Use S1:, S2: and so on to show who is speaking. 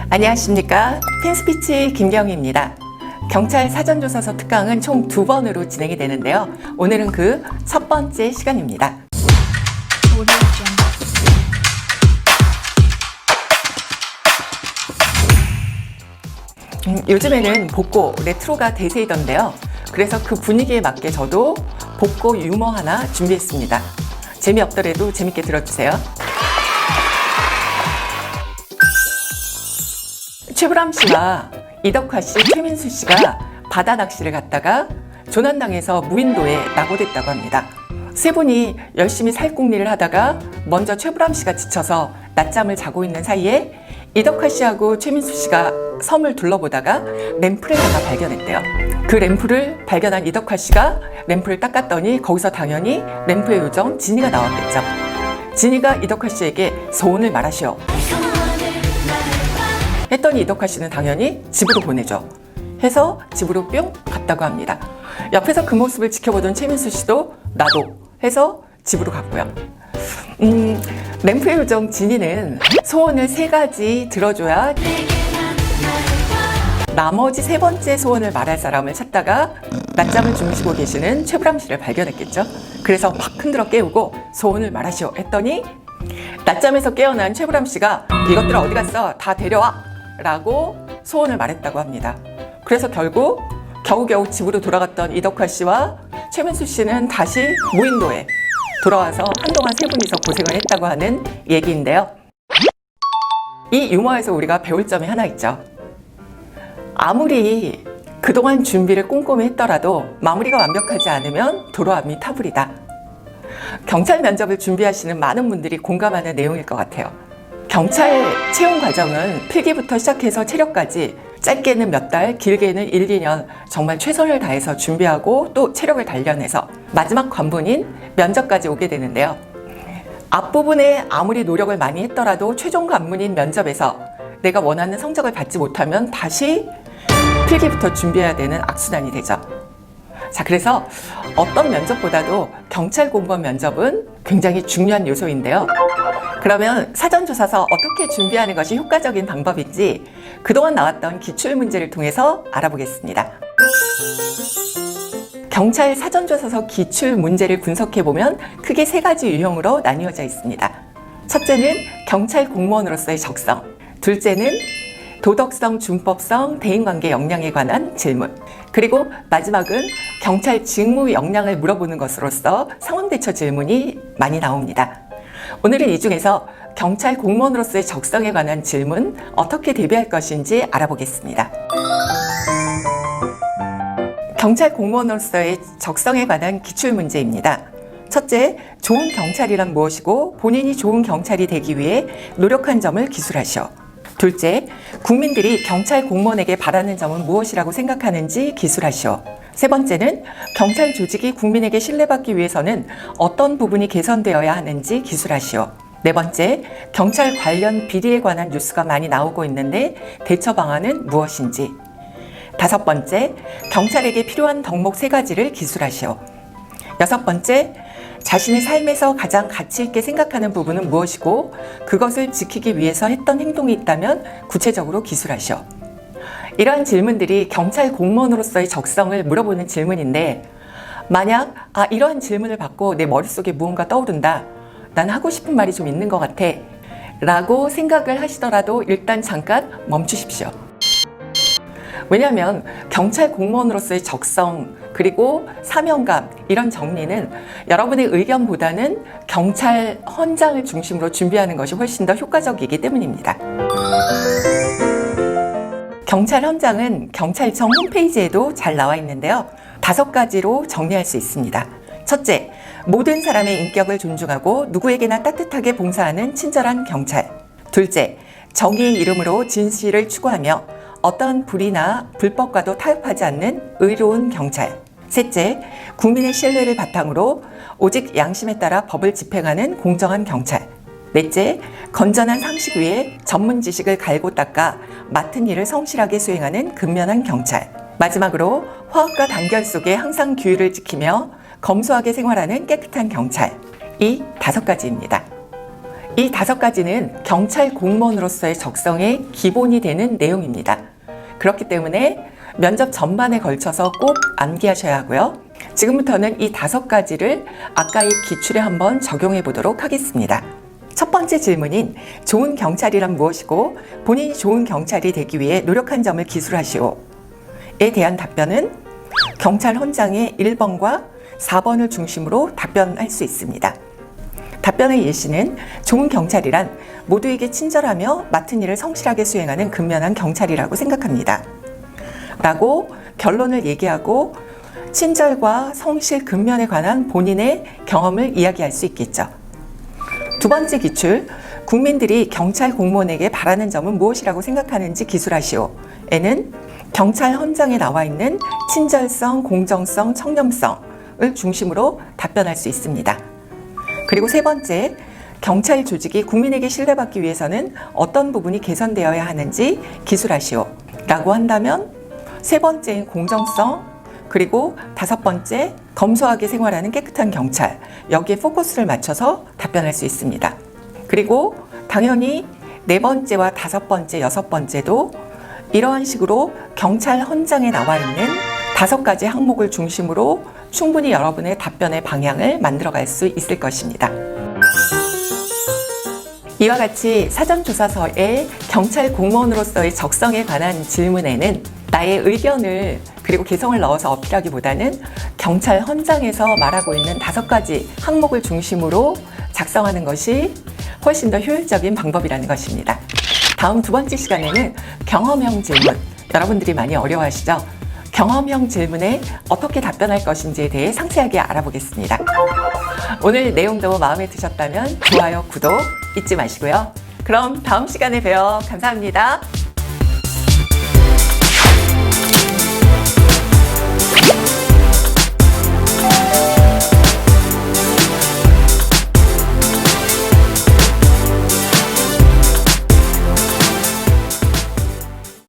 S1: 안녕하십니까. 핀스피치 김경희입니다. 경찰 사전조사서 특강은 총 2번으로 진행이 되는데요. 오늘은 그 첫 번째 시간입니다. 요즘에는 복고, 레트로가 대세이던데요. 그래서 그 분위기에 맞게 저도 복고 유머 하나 준비했습니다. 재미없더라도 재밌게 들어주세요. 최불암 씨와 이덕화 씨, 최민수 씨가 바다 낚시를 갔다가 조난당해서 무인도에 낙오됐다고 합니다. 세 분이 열심히 살궁리를 하다가 먼저 최불암 씨가 지쳐서 낮잠을 자고 있는 사이에 이덕화 씨하고 최민수 씨가 섬을 둘러보다가 램프를 하나 발견했대요. 그 램프를 발견한 이덕화 씨가 램프를 닦았더니 거기서 당연히 램프의 요정 진이가 나왔겠죠. 진이가 이덕화 씨에게 소원을 말하시오 했더니 이덕화 씨는 당연히 집으로 보내죠. 해서 집으로 뿅 갔다고 합니다. 옆에서 그 모습을 지켜보던 최민수 씨도 나도 해서 집으로 갔고요. 램프의 요정 진이는 소원을 3가지 들어줘야 나머지 3번째 소원을 말할 사람을 찾다가 낮잠을 주무시고 계시는 최불암 씨를 발견했겠죠. 그래서 막 흔들어 깨우고 소원을 말하시오 했더니 낮잠에서 깨어난 최불암 씨가 이것들아 어디 갔어? 다 데려와! 라고 소원을 말했다고 합니다. 그래서 결국 겨우겨우 집으로 돌아갔던 이덕화 씨와 최민수 씨는 다시 무인도에 돌아와서 한동안 세 분이서 고생을 했다고 하는 얘기인데요. 이 유머에서 우리가 배울 점이 하나 있죠. 아무리 그동안 준비를 꼼꼼히 했더라도 마무리가 완벽하지 않으면 도로함이 타불이다. 경찰 면접을 준비하시는 많은 분들이 공감하는 내용일 것 같아요. 경찰 채용 과정은 필기부터 시작해서 체력까지 짧게는 몇 달, 길게는 1, 2년 정말 최선을 다해서 준비하고 또 체력을 단련해서 마지막 관문인 면접까지 오게 되는데요. 앞부분에 아무리 노력을 많이 했더라도 최종 관문인 면접에서 내가 원하는 성적을 받지 못하면 다시 필기부터 준비해야 되는 악순환이 되죠. 자, 그래서 어떤 면접보다도 경찰 공무원 면접은 굉장히 중요한 요소인데요. 그러면 사전조사서 어떻게 준비하는 것이 효과적인 방법인지 그동안 나왔던 기출문제를 통해서 알아보겠습니다. 경찰 사전조사서 기출문제를 분석해보면 크게 3가지 유형으로 나뉘어져 있습니다. 첫째는 경찰 공무원으로서의 적성, 둘째는 도덕성, 준법성, 대인관계 역량에 관한 질문, 그리고 마지막은 경찰 직무 역량을 물어보는 것으로서 상황대처 질문이 많이 나옵니다. 오늘은 이 중에서 경찰 공무원으로서의 적성에 관한 질문 어떻게 대비할 것인지 알아보겠습니다. 경찰 공무원으로서의 적성에 관한 기출문제입니다. 첫째, 좋은 경찰이란 무엇이고 본인이 좋은 경찰이 되기 위해 노력한 점을 기술하시오. 둘째, 국민들이 경찰 공무원에게 바라는 점은 무엇이라고 생각하는지 기술하시오. 세 번째는 경찰 조직이 국민에게 신뢰받기 위해서는 어떤 부분이 개선되어야 하는지 기술하시오. 네 번째, 경찰 관련 비리에 관한 뉴스가 많이 나오고 있는데 대처 방안은 무엇인지. 다섯 번째, 경찰에게 필요한 덕목 3가지를 기술하시오. 여섯 번째, 자신의 삶에서 가장 가치 있게 생각하는 부분은 무엇이고 그것을 지키기 위해서 했던 행동이 있다면 구체적으로 기술하시오. 이러한 질문들이 경찰 공무원으로서의 적성을 물어보는 질문인데 만약 이러한 질문을 받고 내 머릿속에 무언가 떠오른다. 난 하고 싶은 말이 좀 있는 것 같아. 라고 생각을 하시더라도 일단 잠깐 멈추십시오. 왜냐하면 경찰 공무원으로서의 적성 그리고 사명감 이런 정리는 여러분의 의견보다는 경찰 헌장을 중심으로 준비하는 것이 훨씬 더 효과적이기 때문입니다. 경찰 헌장은 경찰청 홈페이지에도 잘 나와 있는데요. 5가지로 정리할 수 있습니다. 첫째, 모든 사람의 인격을 존중하고 누구에게나 따뜻하게 봉사하는 친절한 경찰. 둘째, 정의의 이름으로 진실을 추구하며 어떠한 불의나 불법과도 타협하지 않는 의로운 경찰. 셋째, 국민의 신뢰를 바탕으로 오직 양심에 따라 법을 집행하는 공정한 경찰. 넷째, 건전한 상식 위에 전문 지식을 갈고 닦아 맡은 일을 성실하게 수행하는 근면한 경찰. 마지막으로 화합과 단결 속에 항상 규율을 지키며 검소하게 생활하는 깨끗한 경찰. 이 5가지입니다. 이 5가지는 경찰 공무원으로서의 적성의 기본이 되는 내용입니다. 그렇기 때문에 면접 전반에 걸쳐서 꼭 암기하셔야 하고요. 지금부터는 이 5가지를 아까의 기출에 한번 적용해 보도록 하겠습니다. 첫 번째 질문인 좋은 경찰이란 무엇이고 본인이 좋은 경찰이 되기 위해 노력한 점을 기술하시오에 대한 답변은 경찰 헌장의 1번과 4번을 중심으로 답변할 수 있습니다. 답변의 예시는 좋은 경찰이란 모두에게 친절하며 맡은 일을 성실하게 수행하는 근면한 경찰이라고 생각합니다. 라고 결론을 얘기하고 친절과 성실, 근면에 관한 본인의 경험을 이야기할 수 있겠죠. 두 번째 기출, 국민들이 경찰 공무원에게 바라는 점은 무엇이라고 생각하는지 기술하시오에는 경찰 헌장에 나와 있는 친절성, 공정성, 청렴성을 중심으로 답변할 수 있습니다. 그리고 세 번째, 경찰 조직이 국민에게 신뢰받기 위해서는 어떤 부분이 개선되어야 하는지 기술하시오 라고 한다면 세 번째인 공정성, 그리고 5번째 검소하게 생활하는 깨끗한 경찰, 여기에 포커스를 맞춰서 답변할 수 있습니다. 그리고 당연히 4번째와 5번째, 6번째도 이러한 식으로 경찰 헌장에 나와 있는 5가지 항목을 중심으로 충분히 여러분의 답변의 방향을 만들어갈 수 있을 것입니다. 이와 같이 사전조사서의 경찰 공무원으로서의 적성에 관한 질문에는 나의 의견을 그리고 개성을 넣어서 어필하기보다는 경찰 헌장에서 말하고 있는 5가지 항목을 중심으로 작성하는 것이 훨씬 더 효율적인 방법이라는 것입니다. 다음 2번째 시간에는 경험형 질문, 여러분들이 많이 어려워하시죠? 경험형 질문에 어떻게 답변할 것인지에 대해 상세하게 알아보겠습니다. 오늘 내용도 마음에 드셨다면 좋아요, 구독 잊지 마시고요. 그럼 다음 시간에 봬요. 감사합니다.